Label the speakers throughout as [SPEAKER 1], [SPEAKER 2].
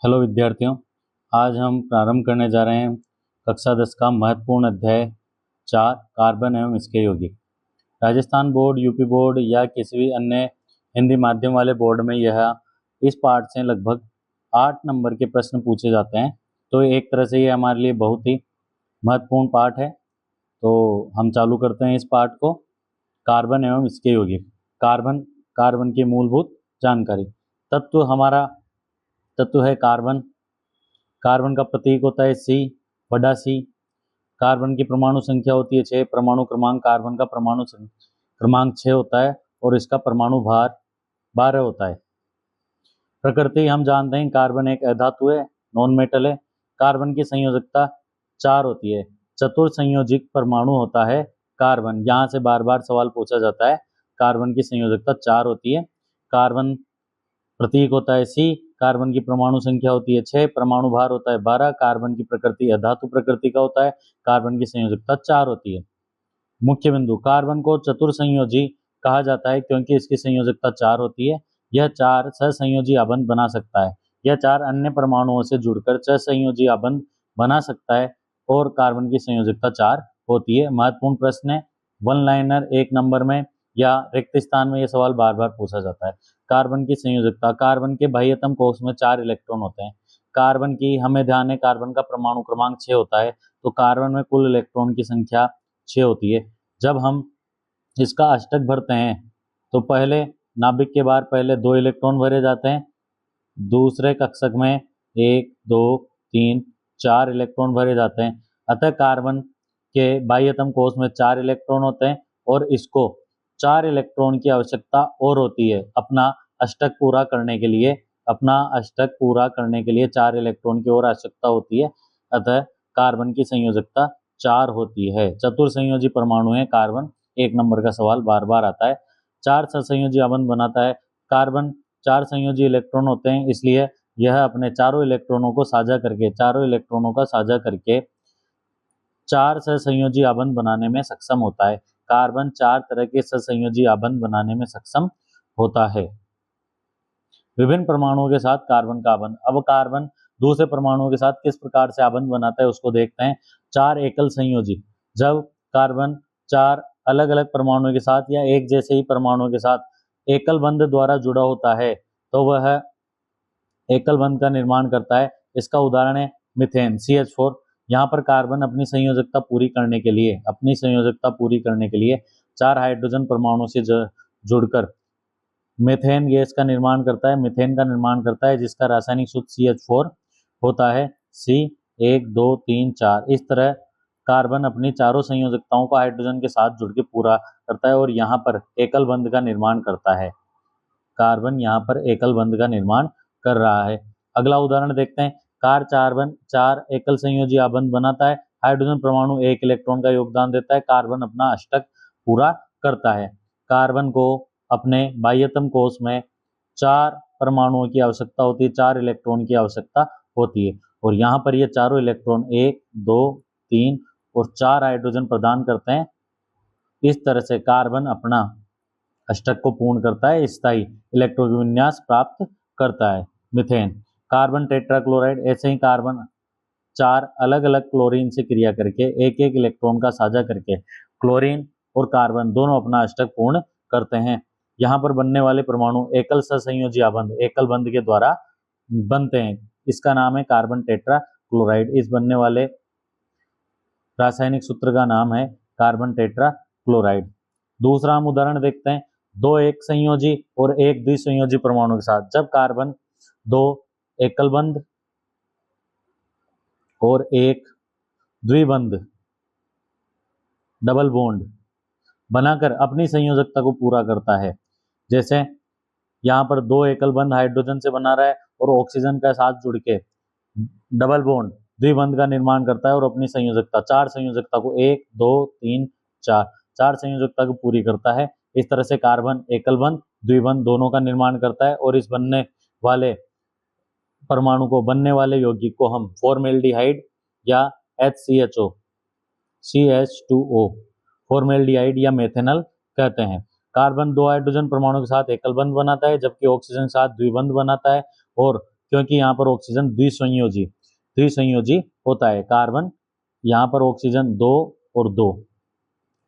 [SPEAKER 1] Hello विद्यार्थियों, आज हम प्रारंभ करने जा रहे हैं कक्षा 10 का महत्वपूर्ण अध्याय 4 कार्बन एवं इसके यौगिक। राजस्थान बोर्ड, यूपी बोर्ड या किसी भी अन्य हिंदी माध्यम वाले बोर्ड में यह इस पाठ से लगभग 8 नंबर के प्रश्न पूछे जाते हैं। तो एक तरह से ये हमारे लिए बहुत ही महत्वपूर्ण पाठ है। तो हम चालू करते हैं इस पाठ को। कार्बन एवं इसके यौगिक। कार्बन की मूलभूत जानकारी। तत्व है कार्बन। कार्बन का प्रतीक होता है सी, बड़ा सी। कार्बन की परमाणु संख्या होती है 6। परमाणु क्रमांक कार्बन का क्रमांक 6 होता है और इसका परमाणु भार 12 होता है। प्रकृति हम जानते हैं, कार्बन एक अधातु है, नॉन मेटल है। कार्बन की संयोजकता 4 होती है। चतुर संयोजिक परमाणु होता है कार्बन। यहाँ से बार बार सवाल पूछा जाता है। कार्बन की संयोजकता 4 होती है। कार्बन प्रतीक होता है सी। कार्बन की परमाणु संख्या होती है 6। परमाणु भार होता है 12। कार्बन की प्रकृति अधातु प्रकृति का होता है। कार्बन की संयोजकता 4 होती है। मुख्य बिंदु, कार्बन को चतुर संयोजी कहा जाता है क्योंकि इसकी संयोजकता 4 होती है। यह 4 सहसंयोजी आबंध बना सकता है। यह 4 अन्य परमाणुओं से जुड़कर सहसंयोजी आबंध बना सकता है और कार्बन की संयोजकता 4 होती है। महत्वपूर्ण प्रश्न है, वन लाइनर 1 नंबर में या रिक्त स्थान में यह सवाल बार बार पूछा जाता है। कार्बन की संयोजकता, कार्बन के बाह्यतम कोश में 4 इलेक्ट्रॉन होते हैं। कार्बन की, हमें ध्यान है, कार्बन का परमाणु क्रमांक 6 होता है, तो कार्बन में कुल इलेक्ट्रॉन की संख्या 6 होती है। जब हम इसका अष्टक भरते हैं तो पहले नाभिक के बाहर पहले 2 इलेक्ट्रॉन भरे जाते हैं, दूसरे कक्षक में 1 2 3 4 इलेक्ट्रॉन भरे जाते हैं। अतः कार्बन के बाह्यतम कोश में 4 इलेक्ट्रॉन होते हैं और इसको 4 इलेक्ट्रॉन की आवश्यकता और होती है अपना अष्टक पूरा करने के लिए। 4 इलेक्ट्रॉन की और आवश्यकता होती है। अतः कार्बन की संयोजकता 4 होती है। चतुर संयोजी परमाणु है कार्बन। 1 नंबर का सवाल बार बार आता है। 4 सहसंयोजी आबंध बनाता है कार्बन। 4 संयोजी इलेक्ट्रॉन होते हैं, इसलिए यह अपने चारों इलेक्ट्रॉनों का साझा करके 4 सहसंयोजी आबंध बनाने में सक्षम होता है। कार्बन 4 तरह के सहसंयोजी आबंध बनाने में सक्षम होता है। विभिन्न परमाणुओं के साथ कार्बन का आबंध। अब कार्बन दूसरे परमाणुओं के साथ किस प्रकार से आबंध बनाता है उसको देखते हैं। 4 एकल संयोजी। जब कार्बन 4 अलग अलग परमाणुओं के साथ या एक जैसे ही परमाणुओं के साथ एकल बंध द्वारा जुड़ा होता है तो वह एकल बंध का निर्माण करता है। इसका उदाहरण है मीथेन, CH4। यहाँ पर कार्बन अपनी संयोजकता पूरी करने के लिए 4 हाइड्रोजन परमाणुओं से जुड़कर मीथेन गैस का निर्माण करता है, जिसका रासायनिक सूत्र CH4 होता है, C1 2 3 4। इस तरह कार्बन अपनी चारों संयोजकताओं को हाइड्रोजन के साथ जुड़ के पूरा करता है और यहाँ पर एकल बंध का निर्माण करता है। कार्बन यहाँ पर एकल बंध का निर्माण कर रहा है। अगला उदाहरण देखते हैं। कार्बन 4 एकल संयोजी आबंध बनाता है। हाइड्रोजन परमाणु 1 इलेक्ट्रॉन का योगदान देता है। कार्बन अपना अष्टक पूरा करता है। कार्बन को अपने बाह्यतम कोश में 4 परमाणुओं की आवश्यकता होती है, 4 इलेक्ट्रॉन की आवश्यकता होती है और यहाँ पर ये चारों इलेक्ट्रॉन 1 2 3 और 4 हाइड्रोजन प्रदान करते हैं। इस तरह से कार्बन अपना अष्टक को पूर्ण करता है, स्थायी इलेक्ट्रॉन विन्यास प्राप्त करता है। Methane, carbon tetrachloride. ऐसे ही कार्बन 4 अलग अलग क्लोरीन से क्रिया करके एक एक इलेक्ट्रॉन का साझा करके क्लोरीन और कार्बन दोनों अपना अष्टक पूर्ण करते हैं। यहाँ पर बनने वाले परमाणु एकल सहसंयोजी आबंध, एकल बंध के द्वारा बनते हैं। इसका नाम है कार्बन टेट्राक्लोराइड। इस बनने वाले रासायनिक सूत्र का नाम है कार्बन टेट्राक्लोराइड। दूसरा हम उदाहरण देखते हैं। 2 एक संयोजी और 1 द्विसंयोजी परमाणु के साथ जब कार्बन 2 एकल बंध और 1 द्विबंध डबल बॉन्ड बनाकर अपनी संयोजकता को पूरा करता है। जैसे यहाँ पर 2 एकल बंध हाइड्रोजन से बना रहा है और ऑक्सीजन का साथ जुड़ के डबल बॉन्ड द्विबंध का निर्माण करता है और अपनी संयोजकता 4 संयोजकता को 1 2 3 4 संयोजकता को पूरी करता है। इस तरह से कार्बन एकल बंध द्विबंध दोनों का निर्माण करता है और इस बनने वाले परमाणु को, बनने वाले यौगिक को हम फॉर्मेल्डिहाइड या HCHO CH2O फॉर्मेल्डिहाइड या मेथेनॉल कहते हैं। कार्बन 2 हाइड्रोजन परमाणु के साथ एकल बंध बनाता है जबकि ऑक्सीजन के साथ द्विबंध बनाता है और क्योंकि यहाँ पर ऑक्सीजन द्विसंयोजी होता है। कार्बन यहाँ पर ऑक्सीजन 2 और 2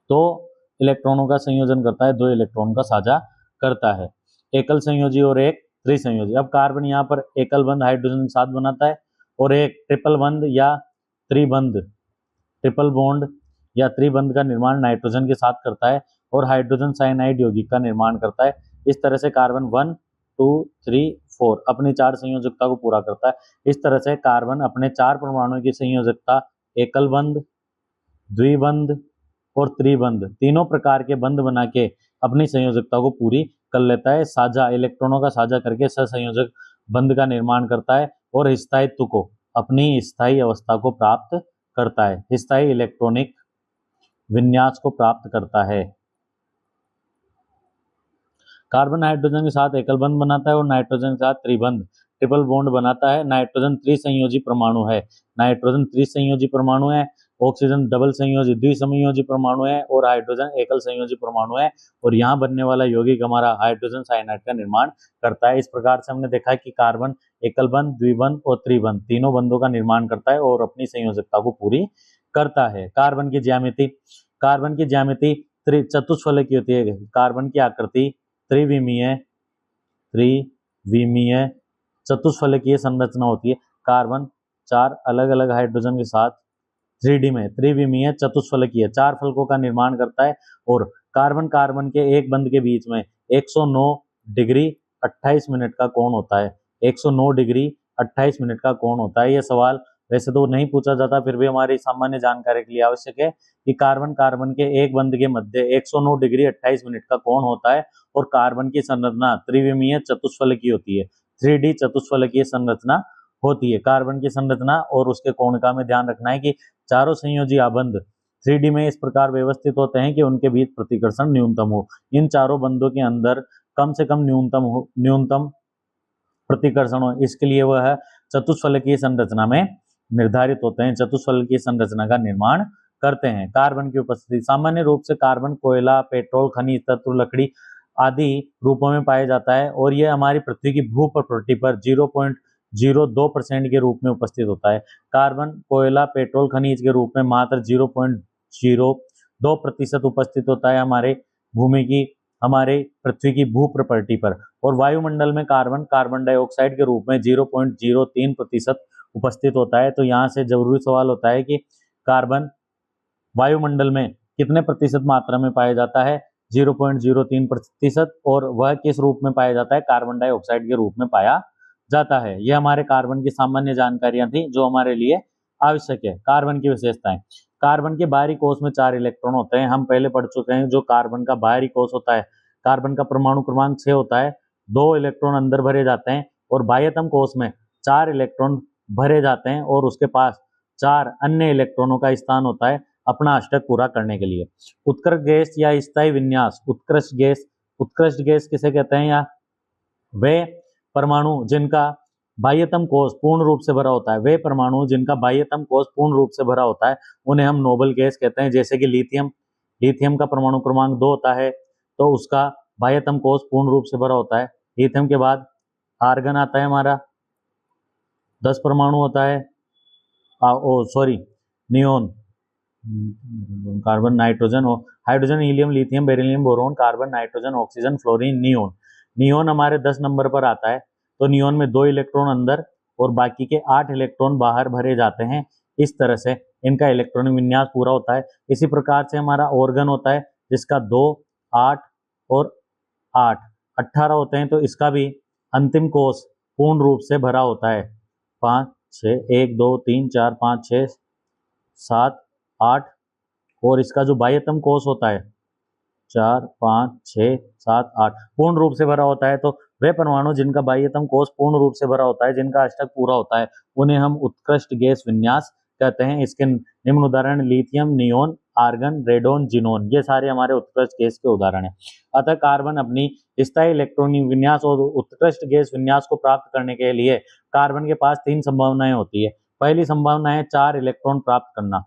[SPEAKER 1] तो इलेक्ट्रॉनों का संयोजन करता है, 2 इलेक्ट्रॉन का साझा करता है। एकल संयोजी और एक त्रिसंयोजी। अब कार्बन यहाँ पर एकल बंध हाइड्रोजन के साथ बनाता है और एक ट्रिपल बंध या ट्रिपल बॉन्ड या त्रिबंध का निर्माण नाइट्रोजन के साथ करता है और हाइड्रोजन साइनाइड यौगिक का निर्माण करता है। इस तरह से कार्बन 1 2 3 4 अपनी 4 संयोजकता को पूरा करता है। इस तरह से कार्बन अपने 4 परमाणुओं की संयोजकता एकल बंध, द्विबंध और त्रिबंध तीनों प्रकार के बंध बना के अपनी संयोजकता को पूरी कर लेता है। साझा इलेक्ट्रॉनों का साझा करके सहसंयोजक बंध का निर्माण करता है और स्थायित्व को, अपनी स्थायी अवस्था को प्राप्त करता है, स्थायी इलेक्ट्रॉनिक विन्यास को प्राप्त करता है। कार्बन हाइड्रोजन के साथ एकल बंध बनाता है और नाइट्रोजन के साथ त्रिबंध ट्रिपल बॉन्ड बनाता है। नाइट्रोजन त्रिसंयोजी परमाणु है, नाइट्रोजन त्रिसंयोजी परमाणु है, ऑक्सीजन डबल संयोजी द्विसंयोजी परमाणु है और हाइड्रोजन एकल संयोजी परमाणु है। और यहाँ बनने वाला यौगिक हमारा हाइड्रोजन साइनाइड का निर्माण करता है। इस प्रकार से हमने देखा कि कार्बन एकल बंध, द्विबंध और त्रिबंध तीनों बंधों का निर्माण करता है और अपनी संयोजकता को पूरी करता है। कार्बन की ज्यामिति चतुष्फलकीय होती है। कार्बन की आकृति त्रिविमीय चतुष्फलकीय संरचना होती है। कार्बन 4 अलग अलग हाइड्रोजन के साथ 3D में त्रिविमीय चतुष्फलकीय 4 फलकों का निर्माण करता है और कार्बन के एक बंध के बीच में 109 डिग्री 28 मिनट का कोण होता है। 109 डिग्री 28 मिनट का कोण होता है। यह सवाल वैसे तो नहीं पूछा जाता, फिर भी हमारी सामान्य जानकारी के लिए आवश्यक है कि कार्बन के एक बंध के मध्य 109 डिग्री 28 मिनट का कोण होता है और कार्बन की संरचना त्रिविमीय चतुष्फलकीय होती है। 3D चतुष्फलकीय संरचना होती है। कार्बन की संरचना और उसके कोण का हमें ध्यान रखना है कि चारों संयोजी आबंध 3D में इस प्रकार व्यवस्थित होते हैं कि उनके बीच प्रतिकर्षण न्यूनतम हो। इन चारों बंधों के अंदर कम से कम न्यूनतम प्रतिकर्षण हो, इसके लिए वह चतुष्फलकीय संरचना में निर्धारित होते हैं, चतुष्फलकीय संरचना का निर्माण करते हैं। कार्बन की उपस्थिति सामान्य रूप से कार्बन कोयला, पेट्रोल, खनिज तत्व, लकड़ी आदि रूपों में पाया जाता है और यह हमारी पृथ्वी की भू प्रकृति पर 0.02% के रूप में उपस्थित होता है। कार्बन कोयला, पेट्रोल, खनिज के रूप में मात्र 0.02% उपस्थित होता है हमारे पृथ्वी की भू प्रकृति पर। और वायुमंडल में कार्बन डाइऑक्साइड के रूप में 0.03% उपस्थित होता है। तो यहाँ से जरूरी सवाल होता है कि कार्बन वायुमंडल में कितने प्रतिशत मात्रा में पाया जाता है? 0.03%। और वह किस रूप में पाया जाता है? कार्बन डाइऑक्साइड के रूप में पाया जाता है। यह हमारे कार्बन की सामान्य जानकारियां थी जो हमारे लिए आवश्यक है। कार्बन की विशेषताएं। कार्बन के बाहरी कोश में 4 इलेक्ट्रॉन होते हैं, हम पहले पढ़ चुके हैं। जो कार्बन का बाहरी कोश होता है, कार्बन का परमाणु क्रमांक 6 होता है, 2 इलेक्ट्रॉन अंदर भरे जाते हैं और बाह्यतम कोश में 4 इलेक्ट्रॉन भरे जाते हैं और उसके पास 4 अन्य इलेक्ट्रॉनों का स्थान होता है अपना अष्टक पूरा करने के लिए। उत्कृष्ट गैस या स्थायी विन्यास। उत्कृष्ट गैस किसे कहते हैं? या वे परमाणु जिनका बाह्यतम कोश पूर्ण रूप से भरा होता है, वे परमाणु जिनका बाह्यतम कोश पूर्ण रूप से भरा होता है उन्हें हम नोबल गैस कहते हैं। जैसे कि लिथियम का परमाणु क्रमांक 2 होता है तो उसका बाह्यतम कोश पूर्ण रूप से भरा होता है। लिथियम के बाद आर्गन आता है हमारा, 10 परमाणु होता है। Neon, carbon, nitrogen, hydrogen, helium, lithium, beryllium, boron, carbon, nitrogen, oxygen, fluorine, neon हमारे 10 नंबर पर आता है। तो नियोन में 2 इलेक्ट्रॉन अंदर और बाकी के 8 इलेक्ट्रॉन बाहर भरे जाते हैं। इस तरह से इनका इलेक्ट्रॉनिक विन्यास पूरा होता है। इसी प्रकार से हमारा ऑर्गन होता है जिसका 2, 8 और 8 18 होते हैं। तो इसका भी अंतिम कोश पूर्ण रूप से भरा होता है। 5 6 1 2 3 4 5 6 7 8 और इसका जो बाह्यतम कोश होता है 4 5 6 7 8 पूर्ण रूप से भरा होता है। तो वे परमाणु जिनका बाह्यतम कोश पूर्ण रूप से भरा होता है, जिनका अष्टक पूरा होता है, उन्हें हम उत्कृष्ट गैस विन्यास कहते हैं। इसके निम्न उदाहरण lithium, neon, argon, radon, xenon, ये सारे हमारे उत्कृष्ट गैस के उदाहरण हैं। अतः कार्बन अपनी स्थायी इलेक्ट्रॉनिक विन्यास और उत्कृष्ट गैस विन्यास को प्राप्त करने के लिए कार्बन के पास 3 संभावनाएं होती है। पहली संभावना है 4 इलेक्ट्रॉन प्राप्त करना।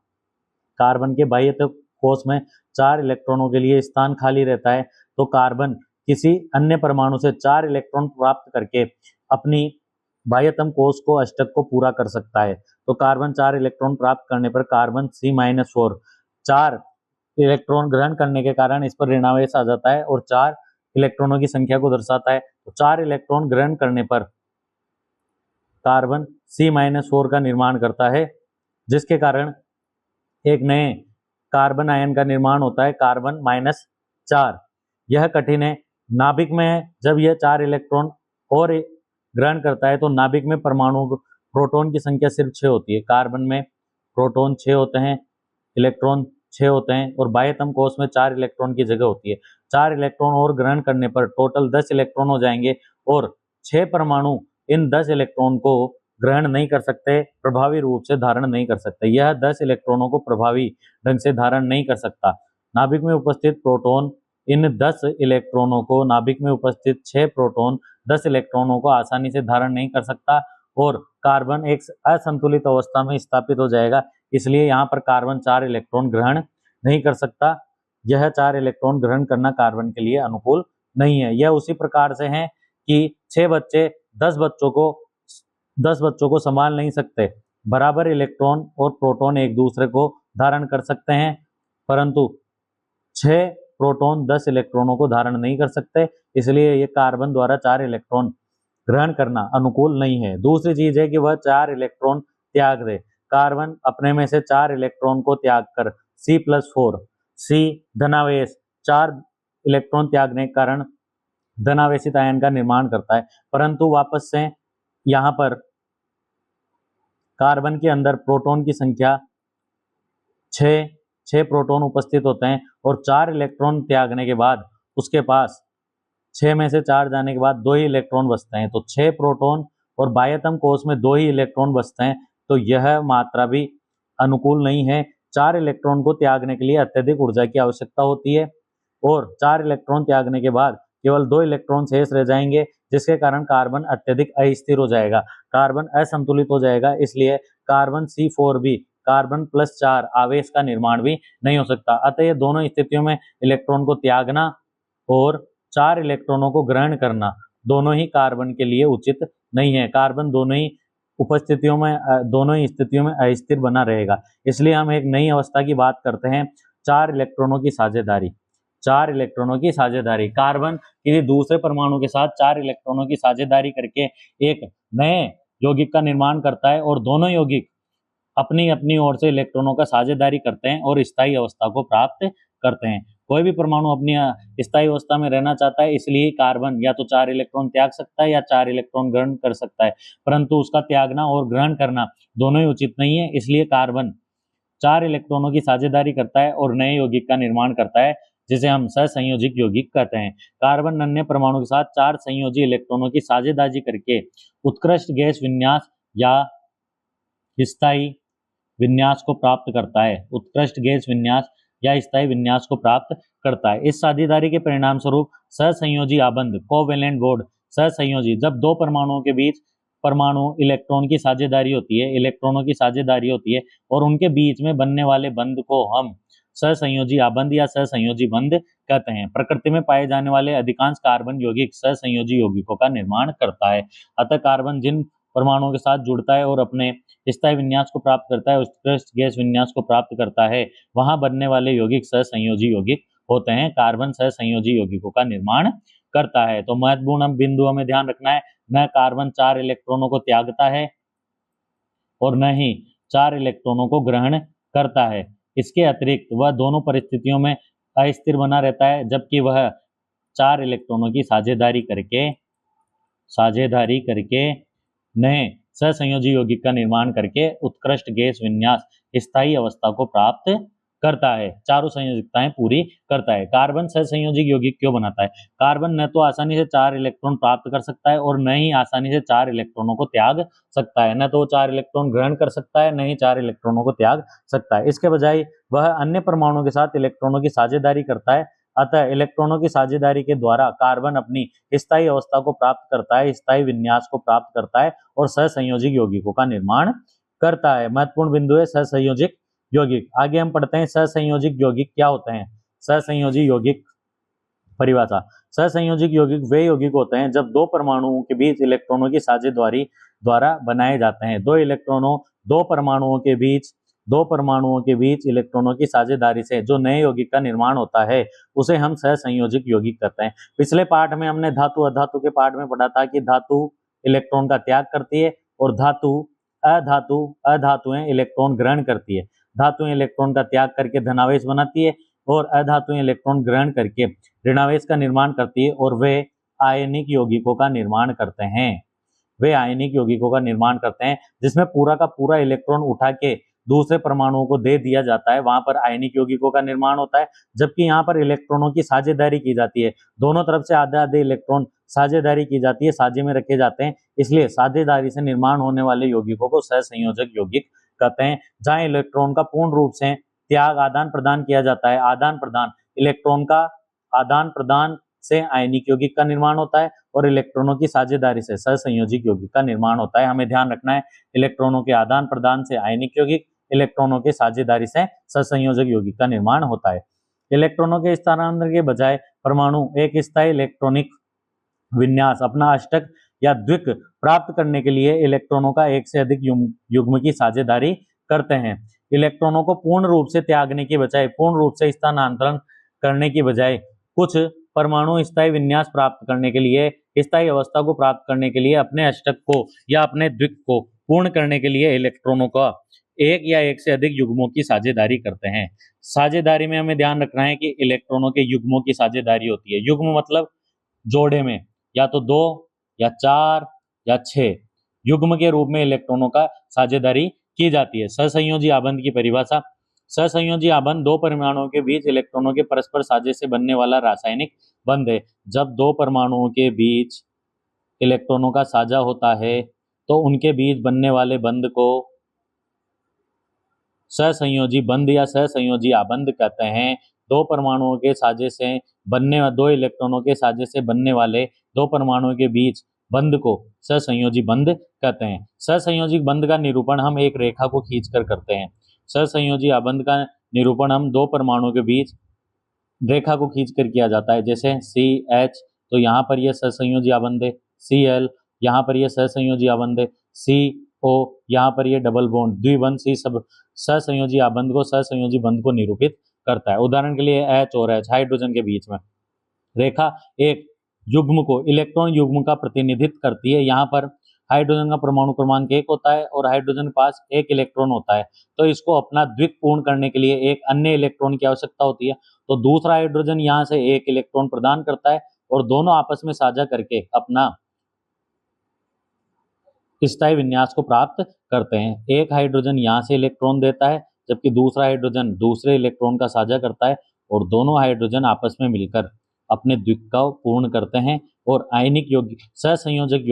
[SPEAKER 1] कार्बन के बाह्यतम कोश में 4 इलेक्ट्रॉनों के लिए स्थान खाली रहता है। तो कार्बन किसी अन्य परमाणु से 4 इलेक्ट्रॉन प्राप्त करके अपनी बाह्यतम कोष को अष्टक को पूरा कर सकता है। तो कार्बन 4 इलेक्ट्रॉन प्राप्त करने पर कार्बन C-4 4 इलेक्ट्रॉन ग्रहण करने के कारण इस पर ऋणावेश आ जाता है और 4 इलेक्ट्रॉनों की संख्या को दर्शाता है। तो 4 इलेक्ट्रॉन ग्रहण करने पर कार्बन C-4 का निर्माण करता है, जिसके कारण एक नए कार्बन आयन का निर्माण होता है, कार्बन -4। यह कठिन है, नाभिक में है। जब यह 4 इलेक्ट्रॉन और ग्रहण करता है तो नाभिक में परमाणु प्रोटॉन की संख्या सिर्फ 6 होती है। कार्बन में प्रोटॉन 6 होते हैं, इलेक्ट्रॉन 6 होते हैं और बाह्यतम कोष में 4 इलेक्ट्रॉन की जगह होती है। 4 इलेक्ट्रॉन और ग्रहण करने पर टोटल 10 इलेक्ट्रॉन हो जाएंगे और 6 परमाणु इन 10 इलेक्ट्रॉन को ग्रहण नहीं कर सकते, प्रभावी रूप से धारण नहीं कर सकते। यह 10 इलेक्ट्रॉनों को प्रभावी ढंग से धारण नहीं कर सकता। नाभिक में उपस्थित प्रोटॉन इन 10 इलेक्ट्रॉनों को, नाभिक में उपस्थित 6 प्रोटॉन 10 इलेक्ट्रॉनों को आसानी से धारण नहीं कर सकता और कार्बन एक असंतुलित अवस्था में स्थापित हो जाएगा। इसलिए यहाँ पर कार्बन 4 इलेक्ट्रॉन ग्रहण नहीं कर सकता। यह 4 इलेक्ट्रॉन ग्रहण करना कार्बन के लिए अनुकूल नहीं है। यह उसी प्रकार से है कि 6 बच्चे 10 बच्चों को संभाल नहीं सकते। बराबर इलेक्ट्रॉन और प्रोटॉन एक दूसरे को धारण कर सकते हैं, परंतु 6 प्रोटॉन 10 इलेक्ट्रॉनों को धारण नहीं कर सकते। इसलिए ये कार्बन द्वारा 4 इलेक्ट्रॉन ग्रहण करना अनुकूल नहीं है। दूसरी चीज है कि वह 4 इलेक्ट्रॉन त्याग दे। कार्बन अपने में से 4 इलेक्ट्रॉन को त्याग कर C+4 C धनावेश 4 इलेक्ट्रॉन त्यागने के कारण धनावेशित आयन का निर्माण करता है, परंतु वापस से यहाँ पर कार्बन के अंदर प्रोटॉन की संख्या 6 प्रोटॉन उपस्थित होते हैं और 4 इलेक्ट्रॉन त्यागने के बाद उसके पास 6 में से 4 जाने के बाद 2 ही इलेक्ट्रॉन बचते हैं। तो 6 प्रोटॉन और बाह्यतम कोष में 2 ही इलेक्ट्रॉन बचते हैं, तो यह मात्रा भी अनुकूल नहीं है। 4 इलेक्ट्रॉन को त्यागने के लिए अत्यधिक ऊर्जा की आवश्यकता होती है और 4 इलेक्ट्रॉन त्यागने के बाद केवल 2 इलेक्ट्रॉन शेष रह जाएंगे, जिसके कारण कार्बन अत्यधिक अस्थिर हो जाएगा, कार्बन असंतुलित हो जाएगा। इसलिए कार्बन C4 भी कार्बन +4 आवेश का निर्माण भी नहीं हो सकता। अतः ये दोनों स्थितियों में इलेक्ट्रॉन को त्यागना और 4 इलेक्ट्रॉनों को ग्रहण करना दोनों ही कार्बन के लिए उचित नहीं है। कार्बन दोनों ही स्थितियों में अस्थिर बना रहेगा। इसलिए हम एक नई अवस्था की बात करते हैं, 4 इलेक्ट्रॉनों की साझेदारी। 4 इलेक्ट्रॉनों की साझेदारी, कार्बन किसी दूसरे परमाणु के साथ 4 इलेक्ट्रॉनों की साझेदारी करके एक नए यौगिक का निर्माण करता है और दोनों यौगिक अपनी अपनी ओर से इलेक्ट्रॉनों का साझेदारी करते हैं और स्थायी अवस्था को प्राप्त करते हैं। कोई भी परमाणु अपनी स्थायी अवस्था में रहना चाहता है, इसलिए कार्बन या तो 4 इलेक्ट्रॉन त्याग सकता है या 4 इलेक्ट्रॉन ग्रहण कर सकता है, परंतु उसका त्यागना और ग्रहण करना दोनों ही उचित नहीं है। इसलिए कार्बन 4 इलेक्ट्रॉनों की साझेदारी करता है और नए यौगिक का निर्माण करता है, जिसे हम सहसंयोजिक यौगिक कहते हैं। कार्बन अन्य परमाणु के साथ 4 संयोजी इलेक्ट्रॉनों की साझेदारी करके उत्कृष्ट गैस विन्यास या स्थायी विन्यास को प्राप्त करता है। उत्कृष्ट गैस विन्यास या स्थायी विन्यास को प्राप्त करता है। इस साझेदारी के परिणाम स्वरूप सहसंयोजी आबंध कोवेलेंट बॉन्ड, सहसंयोजी जब दो परमाणुओं के बीच परमाणु इलेक्ट्रॉन की साझेदारी होती है, इलेक्ट्रॉनों की साझेदारी होती है और उनके बीच में बनने वाले बंध को हम सहसंयोजी आबंध या सहसंयोजी बंध कहते हैं। प्रकृति में पाए जाने वाले अधिकांश कार्बन यौगिक सहसंयोजी यौगिकों का निर्माण करता है। अतः कार्बन जिन परमाणुओं के साथ जुड़ता है और अपने स्थायी विन्यास को प्राप्त करता है, उत्कृष्ट गैस विन्यास को प्राप्त करता है, वहां बनने वाले यौगिक सहसंयोजी यौगिक होते हैं। कार्बन सहसंयोजी यौगिकों का निर्माण करता है। तो महत्वपूर्ण बिंदुओं में ध्यान रखना है, न कार्बन 4 इलेक्ट्रॉनों को त्यागता है और न ही 4 इलेक्ट्रॉनों को ग्रहण करता है। इसके अतिरिक्त वह दोनों परिस्थितियों में अस्थिर बना रहता है, जबकि वह 4 इलेक्ट्रॉनों की साझेदारी करके नए सहसंयोजी यौगिक का निर्माण करके उत्कृष्ट गैस विन्यास स्थायी अवस्था को प्राप्त करता है, चारों संयोजकताएं पूरी करता है। कार्बन सहसंयोजिक यौगिक क्यों बनाता है? कार्बन न तो आसानी से 4 इलेक्ट्रॉन प्राप्त कर सकता है और न ही आसानी से 4 इलेक्ट्रॉनों को त्याग सकता है। न तो 4 इलेक्ट्रॉन ग्रहण कर सकता है, न ही 4 इलेक्ट्रॉनों को त्याग सकता है। इसके बजाय वह अन्य परमाणुओं के साथ इलेक्ट्रॉनों की साझेदारी करता है। अतः इलेक्ट्रॉनों की साझेदारी के द्वारा कार्बन अपनी स्थायी अवस्था को प्राप्त करता है, स्थायी विन्यास को प्राप्त करता है और सहसंयोजिक यौगिकों का निर्माण करता है। महत्वपूर्ण बिंदु है सहसंयोजिक यौगिक। आगे हम पढ़ते हैं सहसंयोजिक यौगिक क्या होते हैं। सहसंयोजी यौगिक परिभाषा। सहसंयोजिक यौगिक वे यौगिक होते हैं जब दो परमाणुओं के बीच इलेक्ट्रॉनों की साझेदारी द्वारा बनाए जाते हैं। दो परमाणुओं के बीच इलेक्ट्रॉनों की साझेदारी से जो नए यौगिक का निर्माण होता है उसे हम सहसंयोजक यौगिक कहते हैं। पिछले पाठ में हमने धातु अधातु के पाठ में पढ़ा था कि धातु इलेक्ट्रॉन का त्याग करती है और अधातुएं इलेक्ट्रॉन ग्रहण करती है। धातुएं इलेक्ट्रॉन का त्याग करके धनावेश बनाती है और अधातुएं इलेक्ट्रॉन ग्रहण करके ऋणावेश का निर्माण करती है और वे आयनिक यौगिकों का निर्माण करते हैं। जिसमें पूरा का पूरा इलेक्ट्रॉन उठा के दूसरे परमाणुओं को दे दिया जाता है, वहां पर आयनिक यौगिकों का निर्माण होता है। जबकि यहाँ पर इलेक्ट्रॉनों की साझेदारी की जाती है, दोनों तरफ से आधे आधे इलेक्ट्रॉन साझेदारी की जाती है, साझे में रखे जाते हैं, इसलिए साझेदारी से निर्माण होने वाले यौगिकों को सहसंयोजक यौगिक कहते हैं। जहां इलेक्ट्रॉन का पूर्ण रूप से त्याग आदान प्रदान किया जाता है, इलेक्ट्रॉन का आदान प्रदान से आयनिक यौगिक का निर्माण होता है और इलेक्ट्रॉनों की साझेदारी से सहसंयोजक यौगिक का निर्माण होता है। हमें ध्यान रखना है, इलेक्ट्रॉनों के आदान प्रदान से आयनिक यौगिक, इलेक्ट्रॉनों के साझेदारी से सहसंयोजक यौगिक का निर्माण होता है। इलेक्ट्रॉनों के स्थानांतरण के बजाय परमाणु एक स्थायी इलेक्ट्रॉनिक विन्यास अपना अष्टक या द्विक प्राप्त करने के लिए इलेक्ट्रॉनों का एक से अधिक युग्म की साझेदारी करते हैं। इलेक्ट्रॉनों को पूर्ण रूप से त्यागने की बजाय, पूर्ण रूप से स्थानांतरण करने की बजाय कुछ परमाणु स्थायी विन्यास प्राप्त करने के लिए, स्थायी अवस्था को प्राप्त करने के लिए अपने अष्टक को या अपने द्विक को पूर्ण करने के लिए इलेक्ट्रॉनों का एक या एक से अधिक युग्मों की साझेदारी करते हैं। साझेदारी में हमें ध्यान रखना है कि इलेक्ट्रॉनों के युग्मों की साझेदारी होती है। युग्म मतलब जोड़े में या तो 2 या 4 या 6 युग्म के रूप में इलेक्ट्रॉनों का साझेदारी की जाती है। सहसंयोजी आबंध की परिभाषा। सहसंयोजी आबंध दो परमाणुओं के बीच इलेक्ट्रॉनों के परस्पर साझे से बनने वाला रासायनिक बंध है। जब दो परमाणुओं के बीच इलेक्ट्रॉनों का साझा होता है तो उनके बीच बनने वाले बंध को सहसंयोजी बंध या सहसंयोजी आबंध कहते हैं। दो परमाणुओं के साझे से बनने, दो इलेक्ट्रॉनों के साझे से बनने वाले दो परमाणुओं के बीच बंध को सहसंयोजी बंध कहते हैं। सहसंयोजी बंध का निरूपण हम एक रेखा को खींचकर करते हैं। सहसंयोजी आबंध का निरूपण हम दो परमाणुओं के बीच रेखा को खींचकर किया जाता है। जैसे CH, तो यहाँ पर यह सहसंयोजी आबंध है। Cl, यहाँ पर यह सहसंयोजी आबंध है। CO, यहाँ पर यह डबल बॉन्ड द्विबंध C सब सहसंयोजी आबंध को, सहसंयोजी बंध को निरूपित करता है। उदाहरण के लिए H और H हाइड्रोजन के बीच में रेखा एक युग्म को, इलेक्ट्रॉन युग्म का प्रतिनिधित्व करती है। यहाँ पर हाइड्रोजन का परमाणु क्रमांक 1 होता है और हाइड्रोजन के पास एक इलेक्ट्रॉन होता है, तो इसको अपना द्विक पूर्ण करने के लिए एक अन्य इलेक्ट्रॉन की आवश्यकता होती है। तो दूसरा हाइड्रोजन यहाँ से एक इलेक्ट्रॉन प्रदान करता है और दोनों आपस में साझा करके अपना स्थायी विन्यास को प्राप्त करते हैं। एक हाइड्रोजन यहाँ से इलेक्ट्रॉन देता है जबकि दूसरा हाइड्रोजन दूसरे इलेक्ट्रॉन का साझा करता है और दोनों हाइड्रोजन आपस में मिलकर अपने द्विक का पूर्ण करते हैं और आयनिक यौगिक सहसंयोजक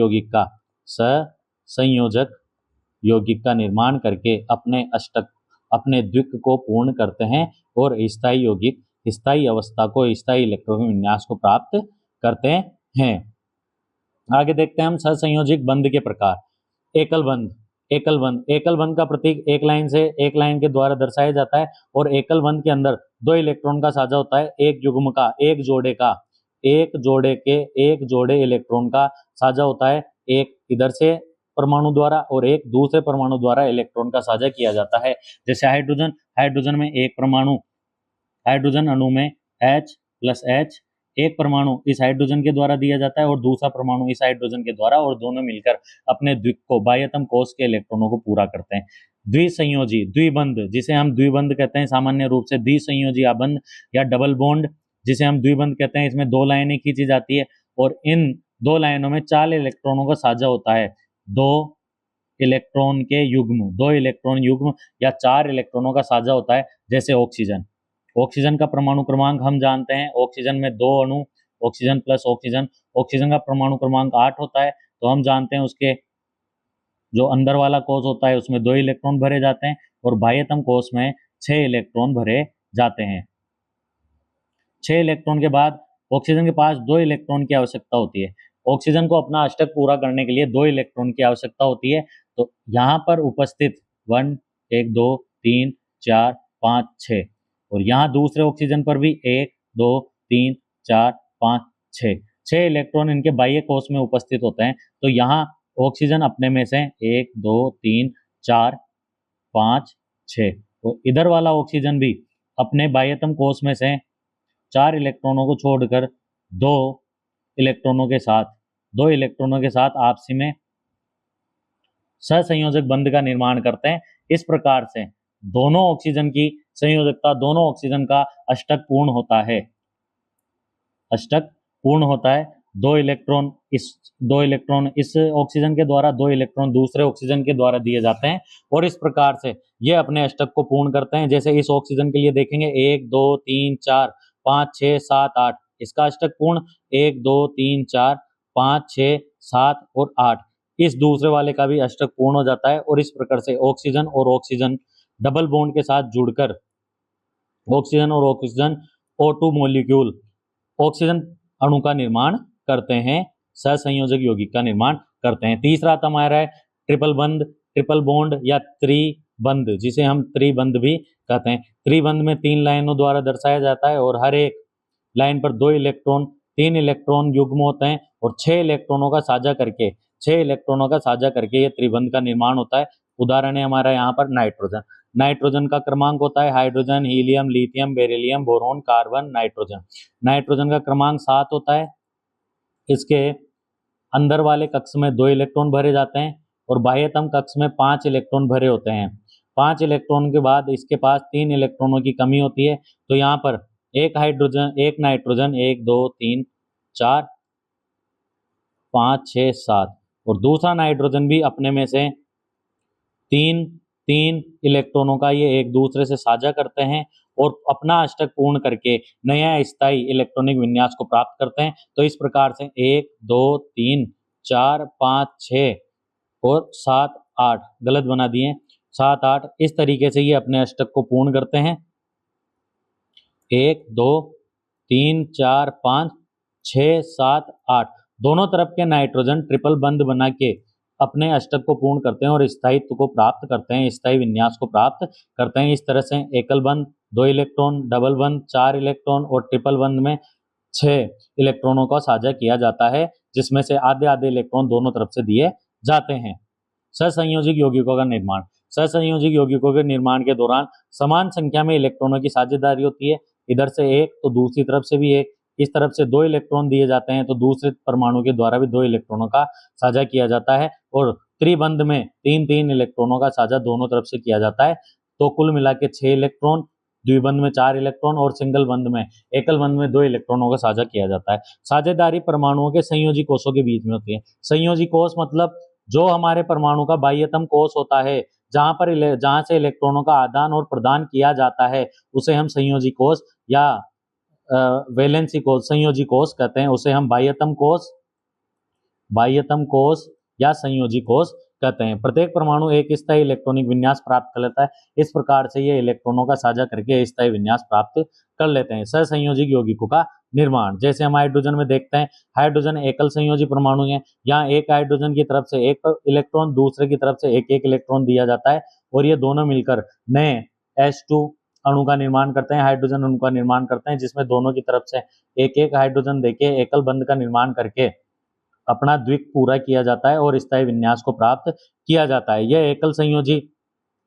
[SPEAKER 1] यौगिक का निर्माण करके अपने अष्टक, अपने द्विक को पूर्ण करते हैं और स्थायी यौगिक, स्थायी अवस्था को, स्थायी इलेक्ट्रॉनिक विन्यास को प्राप्त करते हैं। आगे देखते हैं हम सहसंयोजक बंध के प्रकार। एकल बंध का प्रतीक एक लाइन के द्वारा दर्शाया जाता है और एकल बंध के अंदर दो इलेक्ट्रॉन का साझा होता है। एक युग्म का, एक जोड़े इलेक्ट्रॉन का साझा होता है। एक इधर से परमाणु द्वारा और एक दूसरे परमाणु द्वारा इलेक्ट्रॉन का साझा किया जाता है। जैसे हाइड्रोजन में एक परमाणु, हाइड्रोजन अणु में H+H, एक परमाणु इस हाइड्रोजन के द्वारा दिया जाता है और दूसरा परमाणु इस हाइड्रोजन के द्वारा, और दोनों मिलकर अपने द्विक को, बाह्यतम कोश के इलेक्ट्रॉनों को पूरा करते हैं। द्विसंयोजी द्विबंध, जिसे हम द्विबंध कहते हैं सामान्य रूप से, द्विसंयोजी आबंध या डबल बॉन्ड जिसे हम द्विबंध कहते हैं, इसमें दो लाइनें खींची जाती है और इन दो लाइनों में 4 इलेक्ट्रॉनों का साझा होता है। दो इलेक्ट्रॉन युग्म या 4 इलेक्ट्रॉनों का साझा होता है। जैसे ऑक्सीजन का परमाणु क्रमांक हम जानते हैं, ऑक्सीजन में 2 अणु, ऑक्सीजन प्लस ऑक्सीजन का परमाणु क्रमांक 8 होता है, तो हम जानते हैं उसके जो अंदर वाला कोश होता है उसमें 2 इलेक्ट्रॉन भरे जाते हैं और बाह्यतम कोश में 6 इलेक्ट्रॉन भरे जाते हैं। 6 इलेक्ट्रॉन के बाद ऑक्सीजन के पास 2 इलेक्ट्रॉन की आवश्यकता होती है। ऑक्सीजन को अपना अष्टक पूरा करने के लिए 2 इलेक्ट्रॉन की आवश्यकता होती है। तो यहाँ पर उपस्थित 1 2 3 4 5 6 और यहाँ दूसरे ऑक्सीजन पर भी 1 2 3 4 5 6 इलेक्ट्रॉन इनके बाह्य कोश में उपस्थित होते हैं। तो यहाँ ऑक्सीजन अपने में से 1 2 3 4 5 6, तो इधर वाला ऑक्सीजन भी अपने बाह्यतम कोष में से 4 इलेक्ट्रॉनों को छोड़कर दो दो इलेक्ट्रॉनों के साथ आपसी में सहसंयोजक बंध का निर्माण करते हैं। इस प्रकार से दोनों ऑक्सीजन की संयोजकता, दोनों ऑक्सीजन का अष्टक पूर्ण होता है। अष्टक पूर्ण होता है। दो इलेक्ट्रॉन इस ऑक्सीजन के द्वारा, दो इलेक्ट्रॉन दूसरे ऑक्सीजन के द्वारा दिए जाते हैं और इस प्रकार से ये अपने अष्टक को पूर्ण करते हैं। जैसे इस ऑक्सीजन के लिए देखेंगे 1 2 3 4 5 6 7 8, इसका अष्टक पूर्ण 1 2 3 4 5 6 7 और 8। इस दूसरे वाले का भी अष्टक पूर्ण हो जाता है और इस प्रकार से ऑक्सीजन और ऑक्सीजन डबल बॉन्ड के साथ जुड़कर ऑक्सीजन और ऑक्सीजन O2 मॉलिक्यूल ऑक्सीजन अणु का निर्माण करते हैं, सहसंयोजक यौगिक का निर्माण करते हैं। तीसरा आता हमारा है ट्रिपल बंध, ट्रिपल बॉन्ड या त्रिबंध, जिसे हम त्रिबंध भी कहते हैं। त्रिबंध में 3 लाइनों द्वारा दर्शाया जाता है और हर एक लाइन पर 2 इलेक्ट्रॉन, 3 इलेक्ट्रॉन युग्म होते हैं और 6 इलेक्ट्रॉनों का साझा करके ये त्रिबंध का निर्माण होता है। उदाहरण है हमारा यहाँ पर नाइट्रोजन। नाइट्रोजन का क्रमांक होता है hydrogen, helium, lithium, beryllium, boron, carbon, nitrogen. Nitrogen का क्रमांक 7 होता है। इसके अंदर वाले कक्ष में 2 इलेक्ट्रॉन भरे जाते हैं और बाह्यतम कक्ष में 5 इलेक्ट्रॉन भरे होते हैं। 5 इलेक्ट्रॉन के बाद इसके पास 3 इलेक्ट्रॉनों की कमी होती है, तो यहाँ पर एक नाइट्रोजन 1 2 3 4 5 6 7 और दूसरा नाइट्रोजन भी अपने में से 3 इलेक्ट्रॉनों का ये एक दूसरे से साझा करते हैं और अपना अष्टक पूर्ण करके नया स्थायी इलेक्ट्रॉनिक विन्यास को प्राप्त करते हैं। तो इस प्रकार से 1 2 3 4 5 6 और 7 8, गलत बना दिए, 7 8, इस तरीके से ये अपने अष्टक को पूर्ण करते हैं। 1 2 3 4 5 6 7 8, दोनों तरफ के नाइट्रोजन ट्रिपल बंध बना के अपने अष्टक को पूर्ण करते हैं और स्थायित्व को प्राप्त करते हैं, स्थायी विन्यास को प्राप्त करते हैं। इस तरह से एकल बंध 2 इलेक्ट्रॉन, डबल बंध 4 इलेक्ट्रॉन और ट्रिपल बंध में 6 इलेक्ट्रॉनों का साझा किया जाता है, जिसमें से आधे आधे इलेक्ट्रॉन दोनों तरफ से दिए जाते हैं। सहसंयोजक यौगिकों का निर्माण। सहसंयोजक यौगिकों के निर्माण के दौरान समान संख्या में इलेक्ट्रॉनों की साझेदारी होती है। इधर से एक तो दूसरी तरफ से भी एक, इस तरफ से 2 इलेक्ट्रॉन दिए जाते हैं तो दूसरे परमाणु के द्वारा भी 2 इलेक्ट्रॉनों का साझा किया जाता है और त्रिबंध में 3 इलेक्ट्रॉनों का साझा दोनों तरफ से किया जाता है। तो कुल मिला के 6 इलेक्ट्रॉन, द्विबंध में 4 इलेक्ट्रॉन और एकल बंध में 2 इलेक्ट्रॉनों का साझा किया जाता है। साझेदारी परमाणुओं के संयोजी कोषों के बीच में होती है। संयोजी कोष मतलब जो हमारे परमाणु का बाह्यतम कोष होता है, जहां से इलेक्ट्रॉनों का आदान और प्रदान किया जाता है, उसे हम संयोजी कोष या वैलेंसी कोष, संयोजी कोष कहते हैं। उसे हम बाह्यतम कोष या संयोजी कोष कहते हैं। प्रत्येक परमाणु एक स्थायी इलेक्ट्रॉनिक विन्यास प्राप्त कर लेता है। इस प्रकार से ये इलेक्ट्रॉनों का साझा करके स्थायी विन्यास प्राप्त कर लेते हैं। सहसंयोजिक यौगिकों का निर्माण, जैसे हम हाइड्रोजन में देखते हैं, हाइड्रोजन एकल संयोजी परमाणु है। यहाँ एक हाइड्रोजन की तरफ से एक इलेक्ट्रॉन, दूसरे की तरफ से एक एक इलेक्ट्रॉन दिया जाता है और ये दोनों मिलकर नए H2 अणु का निर्माण करते हैं, हाइड्रोजन अणु का निर्माण करते हैं, जिसमें दोनों की तरफ से एक एक हाइड्रोजन देके एकल बंध का निर्माण करके अपना द्विक पूरा किया जाता है और स्थायी विन्यास को प्राप्त किया जाता है। यह एकल संयोजी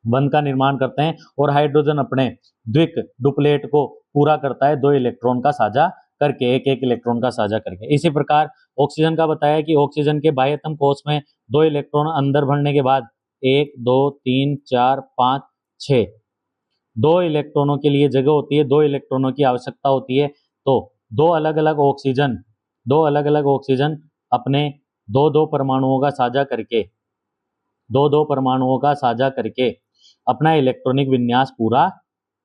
[SPEAKER 1] बंध का निर्माण करते हैं और हाइड्रोजन अपने द्विक डुप्लेट को पूरा करता है 2 इलेक्ट्रॉन का साझा करके, एक एक इलेक्ट्रॉन का साझा करके। इसी प्रकार ऑक्सीजन का बताया कि ऑक्सीजन के बाह्यतम कोष में 2 इलेक्ट्रॉन अंदर भरने के बाद 1 2 3 4 5 6 2 इलेक्ट्रॉनों के लिए जगह होती है, 2 इलेक्ट्रॉनों की आवश्यकता होती है। तो 2 अलग अलग ऑक्सीजन अपने 2 परमाणुओं का साझा करके अपना इलेक्ट्रॉनिक विन्यास पूरा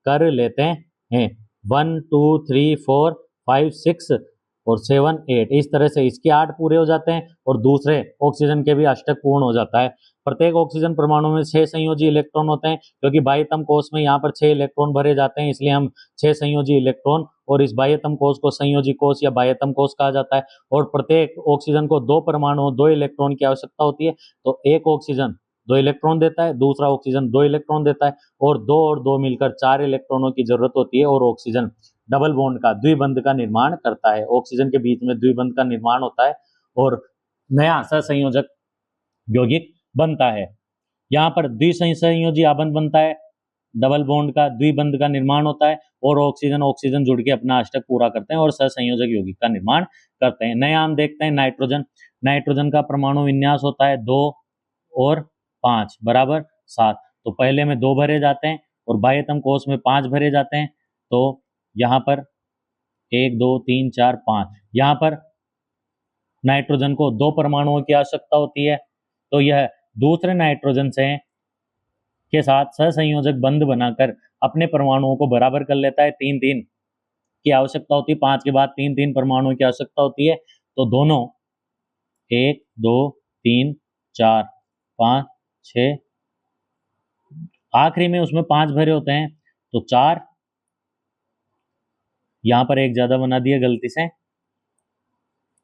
[SPEAKER 1] कर लेते हैं। 1 2 3 4 5 6 और 7 8, इस तरह से इसके 8 पूरे हो जाते हैं और दूसरे ऑक्सीजन के भी अष्टक पूर्ण हो जाता है। प्रत्येक ऑक्सीजन परमाणु में 6 संयोजी इलेक्ट्रॉन होते हैं, क्योंकि बाह्यतम कोष में यहाँ पर 6 इलेक्ट्रॉन भरे जाते हैं, इसलिए हम 6 संयोजी इलेक्ट्रॉन और इस बाह्यतम कोष को संयोजी कोष या बाह्यतम कोष कहा जाता है। और प्रत्येक ऑक्सीजन को 2 परमाणु 2 इलेक्ट्रॉन की आवश्यकता होती है। तो एक ऑक्सीजन 2 इलेक्ट्रॉन देता है, दूसरा ऑक्सीजन 2 इलेक्ट्रॉन देता है और 2 मिलकर 4 इलेक्ट्रॉनों की जरूरत होती है और ऑक्सीजन डबल बॉन्ड का, द्विबंध का निर्माण करता है। ऑक्सीजन के बीच में द्विबंध का निर्माण होता है और नया सहसंयोजक यौगिक बनता है। यहाँ पर द्विसंयोजी आबंध बनता है, डबल बॉन्ड का द्विबंध का निर्माण होता है और ऑक्सीजन ऑक्सीजन जुड़ के अपना अष्टक पूरा करते हैं और सहसंयोजक यौगिक का निर्माण करते हैं। नया हम देखते हैं नाइट्रोजन। नाइट्रोजन का परमाणु विन्यास होता है 2 और 5 बराबर 7। तो पहले में 2 भरे जाते हैं और बाह्यतम कोश में 5 भरे जाते हैं। तो यहाँ पर 1 2 3 4 5, यहाँ पर नाइट्रोजन को 2 परमाणुओं की आवश्यकता होती है। तो यह दूसरे नाइट्रोजन से के साथ सहसंयोजक बंध बनाकर अपने परमाणुओं को बराबर कर लेता है। 3-3 की आवश्यकता होती है, 5 के बाद 3-3 परमाणुओं की आवश्यकता होती है। तो दोनों 1 2 3 4 5 6, आखिरी में उसमें 5 भरे होते हैं तो 4, यहां पर एक ज्यादा बना दिया गलती से,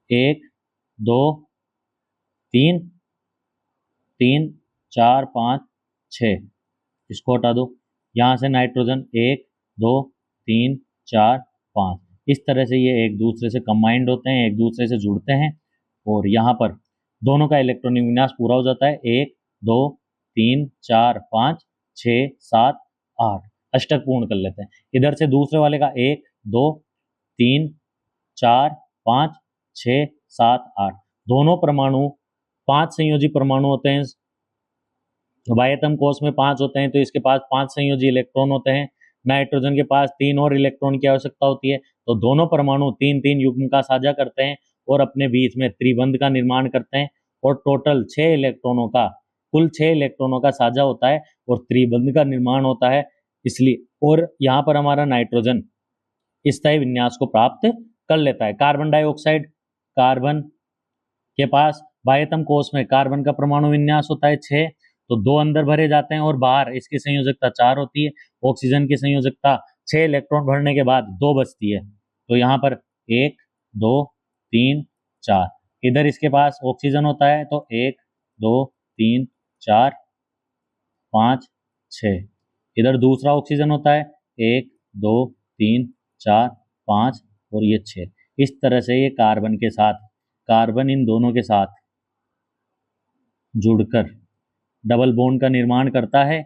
[SPEAKER 1] 1 2 3 3 4 5 6, इसको हटा दो। यहाँ से नाइट्रोजन 1 2 3 4 5, इस तरह से ये एक दूसरे से कंबाइंड होते हैं, एक दूसरे से जुड़ते हैं और यहाँ पर दोनों का इलेक्ट्रॉनिक विन्यास पूरा हो जाता है। 1 2 3 4 5 6 7 8, अष्टक पूर्ण कर लेते हैं। इधर से दूसरे वाले का 1 2 3 4 5 6 7 8, दोनों परमाणु 5 संयोजी परमाणु होते हैं। बाह्यतम कोश में 5 होते हैं तो इसके पास 5 संयोजी इलेक्ट्रॉन होते हैं। नाइट्रोजन के पास 3 और इलेक्ट्रॉन की आवश्यकता होती है। तो दोनों परमाणु 3-3 युग्म का साझा करते हैं और अपने बीच में त्रिबंध का निर्माण करते हैं और टोटल 6 इलेक्ट्रॉनों का, कुल 6 इलेक्ट्रॉनों का साझा होता है और त्रिबंध का निर्माण होता है। इसलिए और यहाँ पर हमारा नाइट्रोजन स्थायी विन्यास को प्राप्त कर लेता है। कार्बन डाइऑक्साइड, कार्बन के पास बाह्यतम कोश में कार्बन का परमाणु विन्यास होता है 6, तो 2 अंदर भरे जाते हैं और बाहर इसकी संयोजकता 4 होती है। ऑक्सीजन की संयोजकता 6 इलेक्ट्रॉन भरने के बाद 2 बचती है। तो यहाँ पर 1 2 3 4, इधर इसके पास ऑक्सीजन होता है तो 1 2 3 4 5 6, इधर दूसरा ऑक्सीजन होता है 1 2 3 4 5 और ये 6। इस तरह से ये कार्बन के साथ, कार्बन इन दोनों के साथ जुड़कर डबल बॉन्ड का निर्माण करता है।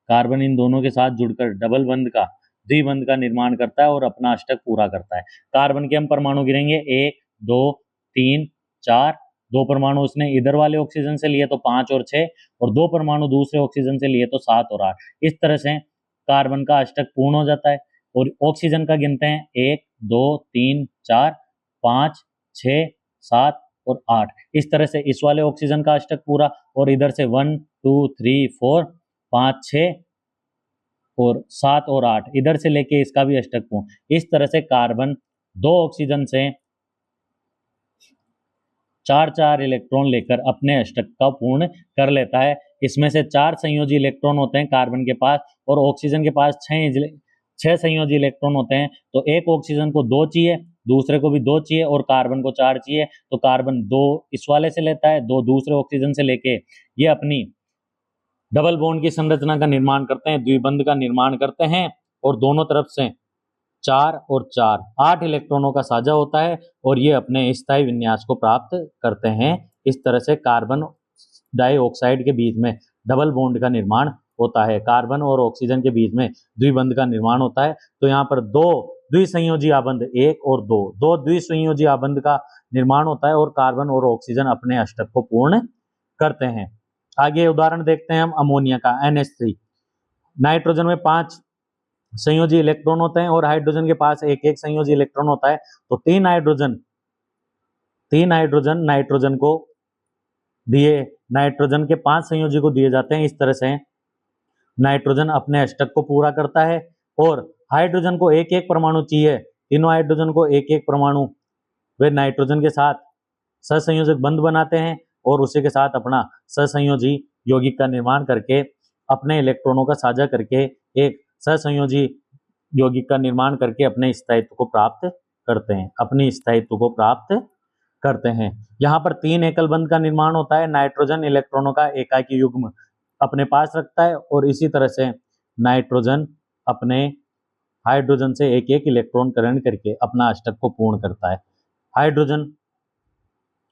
[SPEAKER 1] कार्बन इन दोनों के साथ जुड़कर डबल बंध का, द्विबंध का निर्माण करता है और अपना अष्टक पूरा करता है। कार्बन के हम परमाणु गिनेंगे 1 2 3 4, 2 परमाणु उसने इधर वाले ऑक्सीजन से लिए तो 5 और 6 और 2 परमाणु दूसरे ऑक्सीजन से लिए तो 7 और 8। इस तरह से कार्बन का अष्टक पूर्ण हो जाता है। और ऑक्सीजन का गिनते हैं 1 2 3 4 5 6 7 और 8। इस तरह से इस वाले ऑक्सीजन का अष्टक पूरा और इधर से 1 2 3 4 5 6 और 7 और 8, इधर से लेके इसका भी अष्टक पूर्ण। इस तरह से कार्बन 2 ऑक्सीजन से 4-4 इलेक्ट्रॉन लेकर अपने अष्टक का पूर्ण कर लेता है। इसमें से 4 संयोजी इलेक्ट्रॉन होते हैं कार्बन के पास और ऑक्सीजन के पास 6 संयोजी इलेक्ट्रॉन होते हैं। तो एक ऑक्सीजन को 2 चाहिए, दूसरे को भी 2 चाहिए और कार्बन को 4 चाहिए। तो कार्बन 2 इस वाले से लेता है, 2 दूसरे ऑक्सीजन से लेके ये अपनी डबल बॉन्ड की संरचना का निर्माण करते हैं, द्विबंध का निर्माण करते हैं और दोनों तरफ से 4 और 4 8 इलेक्ट्रॉनों का साझा होता है और ये अपने स्थायी विन्यास को प्राप्त करते हैं। इस तरह से कार्बन डाइऑक्साइड के बीच में डबल बॉन्ड का निर्माण होता है, कार्बन और ऑक्सीजन के बीच में द्विबंध का निर्माण होता है। तो यहाँ पर 2 द्विसंयोजी आबंध 1 और 2 द्विसंयोजी आबंध का निर्माण होता है और कार्बन और ऑक्सीजन अपने अष्टक को पूर्ण करते हैं। आगे उदाहरण देखते हैं हम अमोनिया का, NH3। नाइट्रोजन में 5 संयोजी इलेक्ट्रॉन होते हैं और हाइड्रोजन के पास एक एक संयोजी इलेक्ट्रॉन होता है। तो 3 हाइड्रोजन नाइट्रोजन को दिए, नाइट्रोजन के 5 संयोजी को दिए जाते हैं। इस तरह से नाइट्रोजन अपने अष्टक को पूरा करता है और हाइड्रोजन को एक एक परमाणु चाहिए, तीनों हाइड्रोजन को एक एक परमाणु वे नाइट्रोजन के साथ सहसंयोजक बंध बनाते हैं और उसी के साथ अपना सहसंयोजी यौगिक का निर्माण करके अपने इलेक्ट्रॉनों का साझा करके एक सहसंयोजी यौगिक का निर्माण करके अपने स्थायित्व को प्राप्त करते हैं, अपनी स्थायित्व को प्राप्त करते हैं। यहाँ पर 3 एकल बंध का निर्माण होता है। नाइट्रोजन इलेक्ट्रॉनों का एकाकी युग्म अपने पास रखता है और इसी तरह से नाइट्रोजन अपने हाइड्रोजन से एक एक इलेक्ट्रॉन ग्रहण करके अपना अष्टक को पूर्ण करता है। हाइड्रोजन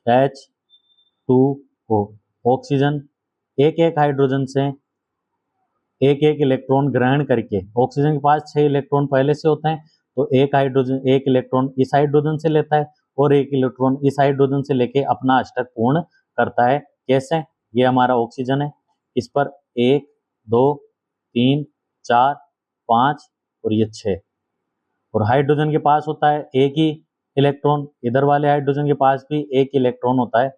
[SPEAKER 1] H2O ऑक्सीजन एक एक हाइड्रोजन से एक एक इलेक्ट्रॉन ग्रहण करके, ऑक्सीजन के पास 6 इलेक्ट्रॉन पहले से होते हैं, तो एक इलेक्ट्रॉन इस हाइड्रोजन से लेता है और एक इलेक्ट्रॉन इस हाइड्रोजन से लेके अपना अष्टक पूर्ण करता है। कैसे? ये हमारा ऑक्सीजन है, इस पर 1 2 3 4 5 और ये 6, और हाइड्रोजन के पास होता है एक ही इलेक्ट्रॉन, इधर वाले हाइड्रोजन के पास भी एक इलेक्ट्रॉन होता है।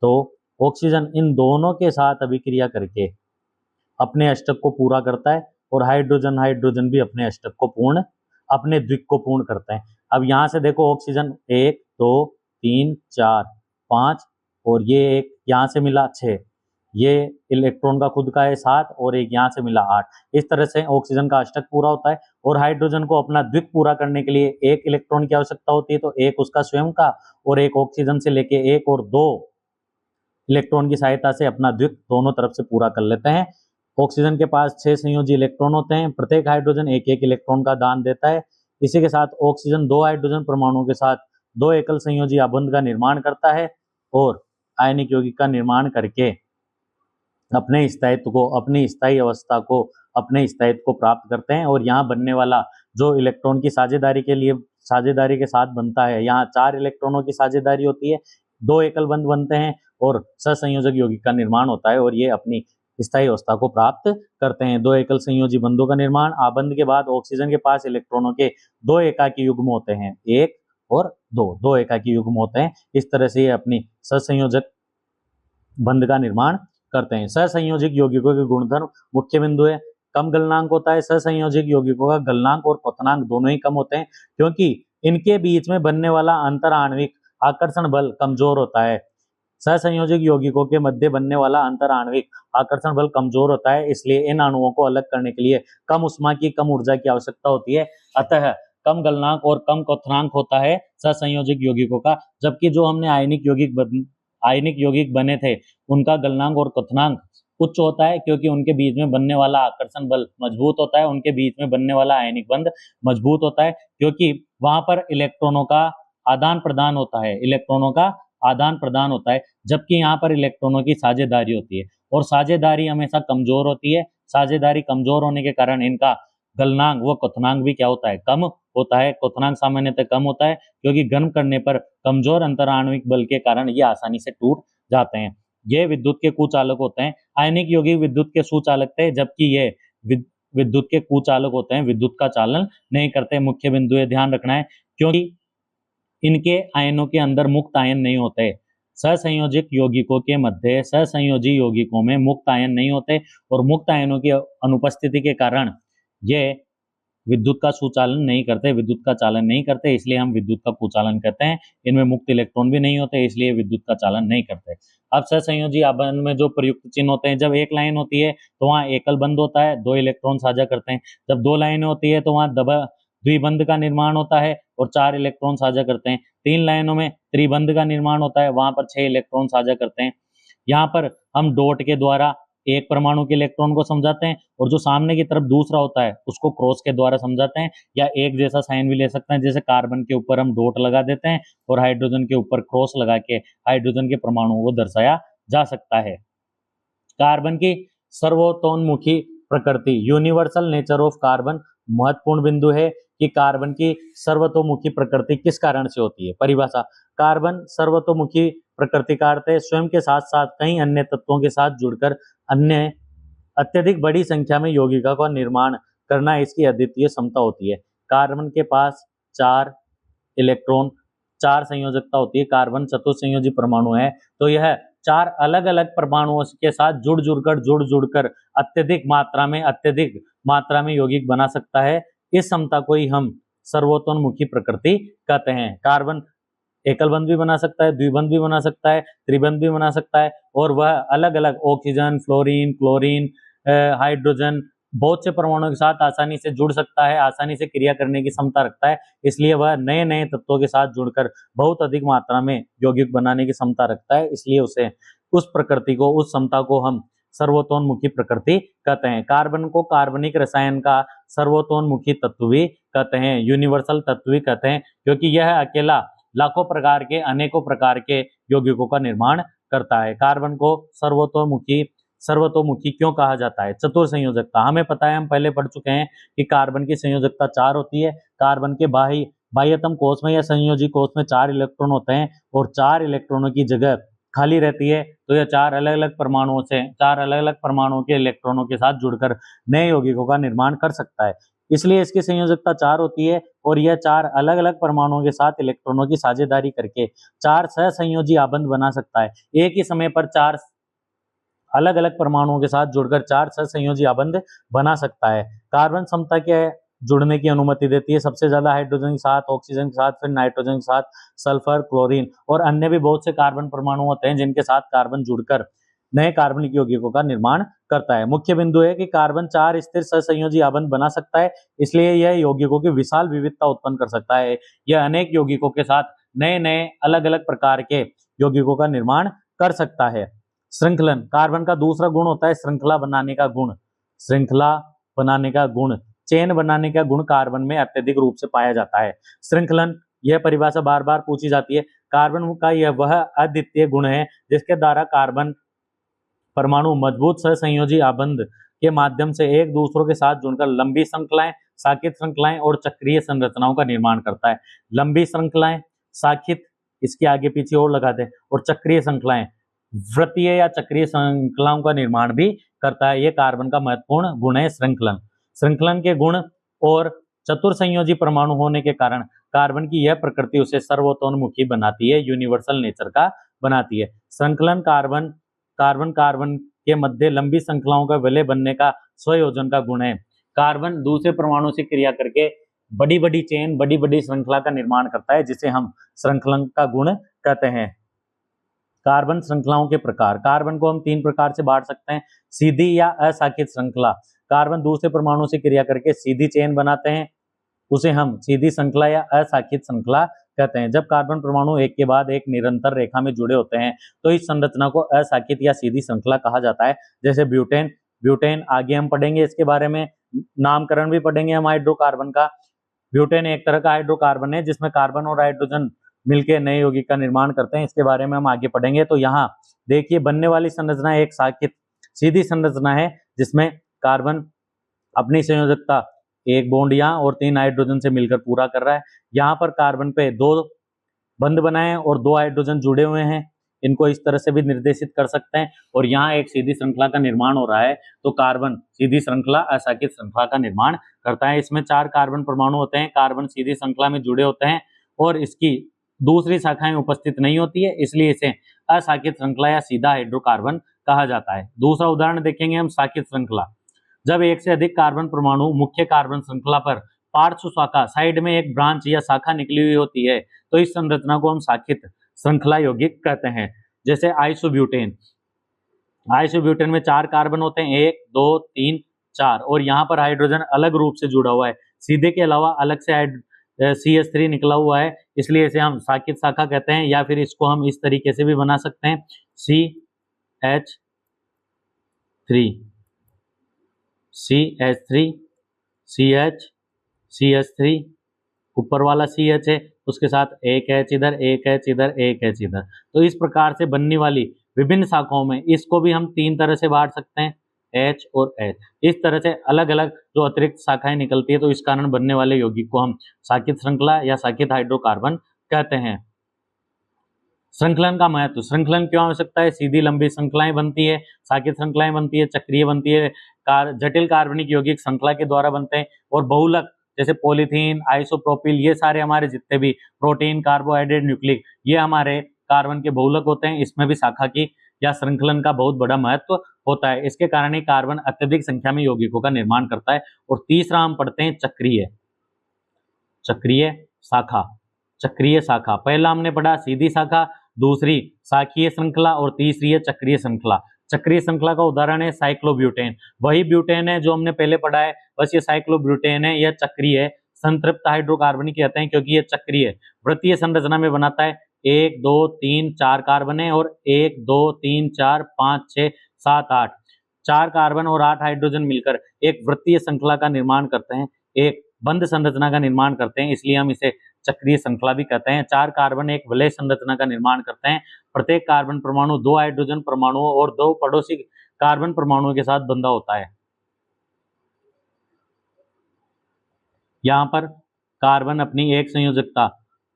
[SPEAKER 1] तो ऑक्सीजन इन दोनों के साथ अभिक्रिया करके अपने अष्टक को पूरा करता है, और हाइड्रोजन भी अपने अष्टक को अपने द्विक को पूर्ण करते हैं। अब यहाँ से देखो, ऑक्सीजन 1 2 3 4 5 और ये एक यहाँ से मिला 6, ये इलेक्ट्रॉन का खुद का है 7 और एक यहाँ से मिला 8। इस तरह से ऑक्सीजन का अष्टक पूरा होता है, और हाइड्रोजन को अपना द्विक पूरा करने के लिए एक इलेक्ट्रॉन की आवश्यकता होती है, तो एक उसका स्वयं का और एक ऑक्सीजन से लेके एक और 2 इलेक्ट्रॉन की सहायता से अपना द्विक दोनों तरफ से पूरा कर लेते हैं। ऑक्सीजन के पास 6 संयोजी इलेक्ट्रॉन होते हैं, प्रत्येक हाइड्रोजन एक एक इलेक्ट्रॉन का दान देता है। इसी के साथ ऑक्सीजन 2 हाइड्रोजन परमाणुओं के साथ 2 एकल संयोजी आबंध का निर्माण करता है और आयनिक यौगिक का निर्माण करके अपने स्थायित्व को, अपनी स्थायी अवस्था को, अपने स्थायित्व को प्राप्त करते हैं। और यहाँ बनने वाला जो इलेक्ट्रॉन की साझेदारी के साथ बनता है, यहाँ 4 इलेक्ट्रॉनों की साझेदारी होती है, 2 एकल बंध बनते हैं और सहसंयोजक यौगिक का निर्माण होता है, और ये अपनी स्थायी अवस्था को प्राप्त करते हैं। 2 एकल संयोजी बंधों का निर्माण, आबंध के बाद ऑक्सीजन के पास इलेक्ट्रॉनों के 2 एकाकी युग्म होते हैं, 1 और 2 एकाकी युग्म होते हैं। इस तरह से ये अपनी सहसंयोजक बंध का निर्माण करते हैं। सहसंयोजक यौगिकों के गुणधर्म मुख्य बिंदु है, कम गलनांक होता है। सहसंयोजक यौगिकों का गलनांक और क्वथनांक दोनों ही कम होते हैं, क्योंकि इनके बीच में बनने वाला अंतर आणविक आकर्षण बल कमजोर होता है। सहसंयोजक यौगिकों के मध्य बनने वाला अंतर आणविक आकर्षण बल कमजोर होता है, इसलिए इन अणुओं को अलग करने के लिए कम उष्मा की, कम ऊर्जा की आवश्यकता होती है। अतः कम गलनांक और कम क्वथनांक होता है सहसंयोजक यौगिकों का, जबकि जो हमने आयनिक यौगिक बने थे उनका गलनांक और क्वथनांक उच्च होता है, क्योंकि उनके बीच में बनने वाला आकर्षण बल मजबूत होता है, उनके बीच में बनने वाला आयनिक बंध मजबूत होता है, क्योंकि वहां पर इलेक्ट्रॉनों का आदान प्रदान होता है, जबकि यहाँ पर इलेक्ट्रॉनों की साझेदारी होती है, और साझेदारी हमेशा कमजोर होती है। साझेदारी कमजोर होने के कारण इनका गलनांक व क्वथनांक भी क्या होता है? कम होता है। क्वथनांक सामान्यतः कम होता है, क्योंकि गर्म करने पर कमजोर अंतराण्विक बल के कारण ये आसानी से टूट जाते हैं। ये विद्युत के कुचालक होते हैं। आयनिक यौगिक विद्युत के सुचालक थे, जबकि ये विद्युत के कुचालक होते हैं, विद्युत का चालन नहीं करते। मुख्य बिंदु ये ध्यान रखना है, क्योंकि इनके आयनों के अंदर मुक्त आयन नहीं होते। सहसंयोजक यौगिकों के मध्य सहसंयोजी यौगिकों में मुक्त आयन नहीं होते, और मुक्त आयनों की अनुपस्थिति के कारण ये विद्युत का सुचालन नहीं करते, विद्युत का चालन नहीं करते, इसलिए हम विद्युत का कुचालन करते हैं। इनमें मुक्त इलेक्ट्रॉन भी नहीं होते, इसलिए विद्युत का चालन नहीं करते। अब सहसंयोजी आबंध में जो प्रयुक्त चिन्ह होते हैं, जब एक लाइन होती है तो वहाँ एकल बंध होता है, 2 इलेक्ट्रॉन साझा करते हैं। जब 2 लाइनें होती है तो वहाँ द्विबंध का निर्माण होता है और 4 इलेक्ट्रॉन साझा करते हैं। 3 लाइनों में त्रिबंध का निर्माण होता है, वहां पर 6 इलेक्ट्रॉन साझा करते हैं। यहाँ पर हम डॉट के द्वारा एक परमाणु के इलेक्ट्रॉन को समझाते हैं, और जो सामने की तरफ दूसरा होता है उसको क्रॉस के द्वारा समझाते हैं, या एक जैसा साइन भी ले सकते हैं। जैसे कार्बन के ऊपर हम डॉट लगा देते हैं और हाइड्रोजन के ऊपर क्रॉस लगा के हाइड्रोजन के परमाणुओं को दर्शाया जा सकता है। कार्बन की सर्वतोन्मुखी प्रकृति, यूनिवर्सल नेचर ऑफ कार्बन, महत्वपूर्ण बिंदु है कि कार्बन की सर्वतोमुखी प्रकृति किस कारण से होती है। परिभाषा, कार्बन सर्वतोमुखी प्रकृति का अर्थ है स्वयं के साथ साथ कई अन्य तत्वों के साथ जुड़कर अन्य अत्यधिक बड़ी संख्या में यौगिका का निर्माण करना इसकी अद्वितीय क्षमता होती है। कार्बन के पास 4 इलेक्ट्रॉन, 4 संयोजकता होती है। कार्बन चतुर्संयोजी परमाणु है, तो यह 4 अलग अलग परमाणुओं के साथ जुड़ जुड़कर अत्यधिक मात्रा में यौगिक बना सकता है। इस क्षमता को ही हम सर्वतोन्मुखी प्रकृति कहते हैं। कार्बन एकल बंध भी बना सकता है, द्विबंध भी बना सकता है, त्रिबंध भी बना सकता है, और वह अलग अलग ऑक्सीजन, फ्लोरीन, क्लोरीन, हाइड्रोजन बहुत से परमाणुओं के साथ आसानी से जुड़ सकता है, आसानी से क्रिया करने की क्षमता रखता है। इसलिए वह नए नए तत्वों के साथ जुड़कर बहुत अधिक मात्रा में यौगिक बनाने की क्षमता रखता है, इसलिए उस क्षमता को हम सर्वतोन्मुखी प्रकृति कहते हैं। कार्बन को कार्बनिक रसायन का सर्वतोन्मुखी तत्व भी कहते हैं, यूनिवर्सल तत्व भी कहते हैं, क्योंकि यह अकेला लाखों प्रकार के, अनेकों प्रकार के यौगिकों का निर्माण करता है। कार्बन को सर्वतोमुखी क्यों कहा जाता है? चतुर संयोजकता, हमें पता है, हम पहले पढ़ चुके हैं कि कार्बन की संयोजकता 4 होती है। कार्बन के बाह्यतम कोष में या संयोजी कोष में 4 इलेक्ट्रॉन होते हैं और 4 इलेक्ट्रॉनों की जगह खाली रहती है, तो यह 4 अलग-अलग परमाणुओं के इलेक्ट्रॉनों के साथ जुड़कर नए यौगिकों का निर्माण कर सकता है। इसलिए इसकी संयोजकता 4 होती है और यह 4 अलग-अलग परमाणुओं के साथ इलेक्ट्रॉनों की साझेदारी करके 4 सहसंयोजी आबंध बना सकता है। एक ही समय पर 4 अलग-अलग परमाणुओं के साथ जुड़कर 4 सहसंयोजी आबंध बना सकता है। कार्बन समता के जुड़ने की अनुमति देती है, सबसे ज्यादा हाइड्रोजन के साथ, ऑक्सीजन के साथ, फिर नाइट्रोजन के साथ, सल्फर, क्लोरीन और अन्य भी बहुत से कार्बन परमाणु होते हैं जिनके साथ कार्बन जुड़कर नए कार्बनिक यौगिकों का निर्माण करता है। मुख्य बिंदु है कि कार्बन 4 स्थिर सहसंयोजी आबंध बना सकता है, इसलिए यह यौगिकों की विशाल विविधता उत्पन्न कर सकता है। यह अनेक यौगिकों के साथ नए अलग-अलग प्रकार के यौगिकों का निर्माण कर सकता है। श्रृंखलन, कार्बन का दूसरा गुण होता है श्रृंखला बनाने का गुण। चेन बनाने का गुण कार्बन में अत्यधिक रूप से पाया जाता है। श्रृंखलन, यह परिभाषा बार बार पूछी जाती है। कार्बन का यह वह अद्वितीय गुण है जिसके द्वारा कार्बन परमाणु मजबूत सहसंयोजी आबंध के माध्यम से एक दूसरों के साथ जुड़कर लंबी श्रृंखलाएं, साकित श्रृंखलाएं और चक्रीय संरचनाओं का निर्माण करता है। लंबी श्रृंखलाएं, साकित, इसके आगे पीछे और लगाते हैं, और चक्रीय श्रृंखलाएं वृत्तीय या चक्रीय श्रृंखलाओं का निर्माण भी करता है। यह कार्बन का महत्वपूर्ण गुण है श्रृंखलन के गुण और चतुर संयोजी परमाणु होने के कारण कार्बन की यह प्रकृति उसे सर्वतोन्मुखी बनाती है, यूनिवर्सल नेचर का बनाती है। श्रृंखलन कार्बन के मध्य लंबी श्रृंखलाओं का विलय बनने का स्वयोजन का गुण है। कार्बन दूसरे परमाणु से क्रिया करके बड़ी चेन, बड़ी श्रृंखला का निर्माण करता है, जिसे हम श्रृंखलन का गुण कहते हैं। कार्बन श्रृंखलाओं के प्रकार, कार्बन को हम 3 प्रकार से बांट सकते हैं। सीधी या असाकित श्रृंखला, कार्बन दूसरे परमाणु से क्रिया करके सीधी चेन बनाते हैं, उसे हम सीधी श्रृंखला या असाकित श्रृंखला कहते हैं। जब कार्बन परमाणु एक के बाद एक निरंतर रेखा में जुड़े होते हैं तो इस संरचना को असाकित या सीधी श्रृंखला कहा जाता है। जैसे ब्यूटेन आगे हम पढ़ेंगे, इसके बारे में नामकरण भी पढ़ेंगे हम हाइड्रोकार्बन का। ब्यूटेन एक तरह का हाइड्रोकार्बन है जिसमें कार्बन और हाइड्रोजन मिलकर नए यौगिक का निर्माण करते हैं, इसके बारे में हम आगे पढ़ेंगे। तो यहाँ देखिए, बनने वाली संरचना एक साकित सीधी संरचना है जिसमें कार्बन अपनी संयोजकता 1 बॉन्ड यहाँ और 3 हाइड्रोजन से मिलकर पूरा कर रहा है। यहाँ पर कार्बन पे 2 बंध बनाए और 2 हाइड्रोजन जुड़े हुए हैं, इनको इस तरह से भी निर्देशित कर सकते हैं। और यहाँ एक सीधी श्रृंखला का निर्माण हो रहा है, तो कार्बन सीधी श्रृंखला असाकित श्रृंखला का निर्माण करता है। इसमें 4 कार्बन परमाणु होते हैं, कार्बन सीधी श्रृंखला में जुड़े होते हैं और इसकी दूसरी शाखाएं उपस्थित नहीं होती है, इसलिए इसे असाकित श्रृंखला या सीधा हाइड्रोकार्बन कहा जाता है। दूसरा उदाहरण देखेंगे हम, साकित श्रृंखला। जब एक से अधिक कार्बन परमाणु मुख्य कार्बन श्रृंखला पर पार्श्व शाखा, साइड में एक ब्रांच या शाखा निकली हुई होती है, तो इस संरचना को हम साकित श्रृंखला यौगिक कहते हैं। जैसे आइसोब्यूटेन में 4 कार्बन होते हैं, 1 2 3 4, और यहाँ पर हाइड्रोजन अलग रूप से जुड़ा हुआ है, सीधे के अलावा अलग से CH3 निकला हुआ है, इसलिए इसे हम साकित शाखा कहते हैं। या फिर इसको हम इस तरीके से भी बना सकते हैं, CH3 ऊपर वाला CH है, उसके साथ एक H इधर, एक H इधर, एक H इधर। तो इस प्रकार से बनने वाली विभिन्न शाखाओं में इसको भी हम 3 तरह से बांट सकते हैं, H और H। इस तरह से अलग अलग जो अतिरिक्त शाखाएं निकलती है, तो इस कारण बनने वाले यौगिक को हम साकित श्रृंखला या साकित हाइड्रोकार्बन कहते हैं। श्रृंखलन का महत्व, श्रृंखलन क्यों आवश्यकता है? सीधी लंबी श्रृंखलाएं बनती है, साकित श्रृंखलाएं बनती है, चक्रीय बनती है, जटिल कार्बनिक यौगिक श्रृंखला के द्वारा बनते हैं, और बहुलक जैसे पॉलीथीन, आइसोप्रोपिल, ये सारे हमारे जितने भी प्रोटीन, कार्बोहाइड्रेट, न्यूक्लिक, ये हमारे कार्बन के बहुलक होते हैं। इसमें भी शाखा की या श्रृंखलन का बहुत बड़ा महत्व होता है। इसके कारण ही कार्बन अत्यधिक संख्या में यौगिकों का निर्माण करता है। और तीसरा हम पढ़ते हैं चक्रीय शाखा। पहला हमने पढ़ा सीधी शाखा, दूसरी शाखीय श्रृंखला और तीसरी है चक्रीय श्रृंखला। चक्रीय श्रृंखला का उदाहरण है साइक्लोब्यूटेन, वही ब्यूटेन है जो हमने पहले पढ़ा है, बस ये साइक्लोब्यूटेन है, यह चक्रीय है। संतृप्त हाइड्रोकार्बन कहते हैं क्योंकि यह चक्रीय है, वृत्तीय संरचना में बनाता है। 1 2 3 4 कार्बन है और 1 2 3 4 5 6 7 8 4 कार्बन और 8 हाइड्रोजन मिलकर एक वृत्तीय श्रृंखला का निर्माण करते हैं, एक बंद संरचना का निर्माण करते हैं, इसलिए हम इसे चक्रीय श्रृंखला भी कहते हैं। 4 कार्बन एक वलय संरचना का निर्माण करते हैं। प्रत्येक कार्बन परमाणु 2 हाइड्रोजन परमाणुओं और 2 पड़ोसी कार्बन परमाणुओं के साथ बंधा होता है। यहाँ पर कार्बन अपनी एक संयोजकता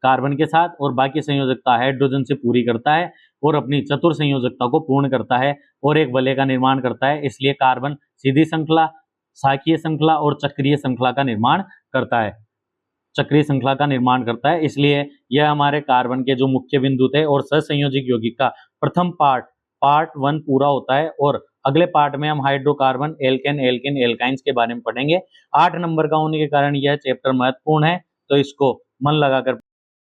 [SPEAKER 1] कार्बन के साथ और बाकी संयोजकता हाइड्रोजन से पूरी करता है और अपनी चतुर संयोजकता को पूर्ण करता है और एक वलय का निर्माण करता है। इसलिए कार्बन सीधी श्रृंखला, शाखीय श्रृंखला और चक्रीय श्रृंखला का निर्माण करता है। चक्रीय श्रृंखला का निर्माण करता है। इसलिए यह हमारे कार्बन के जो मुख्य बिंदु थे और सहसंयोजक यौगिक का प्रथम पार्ट 1 पूरा होता है और अगले पार्ट में हम हाइड्रोकार्बन, एल्केन, एल्काइंस के बारे में पढ़ेंगे। 8 नंबर का होने के कारण यह चैप्टर महत्वपूर्ण है, तो इसको मन लगाकर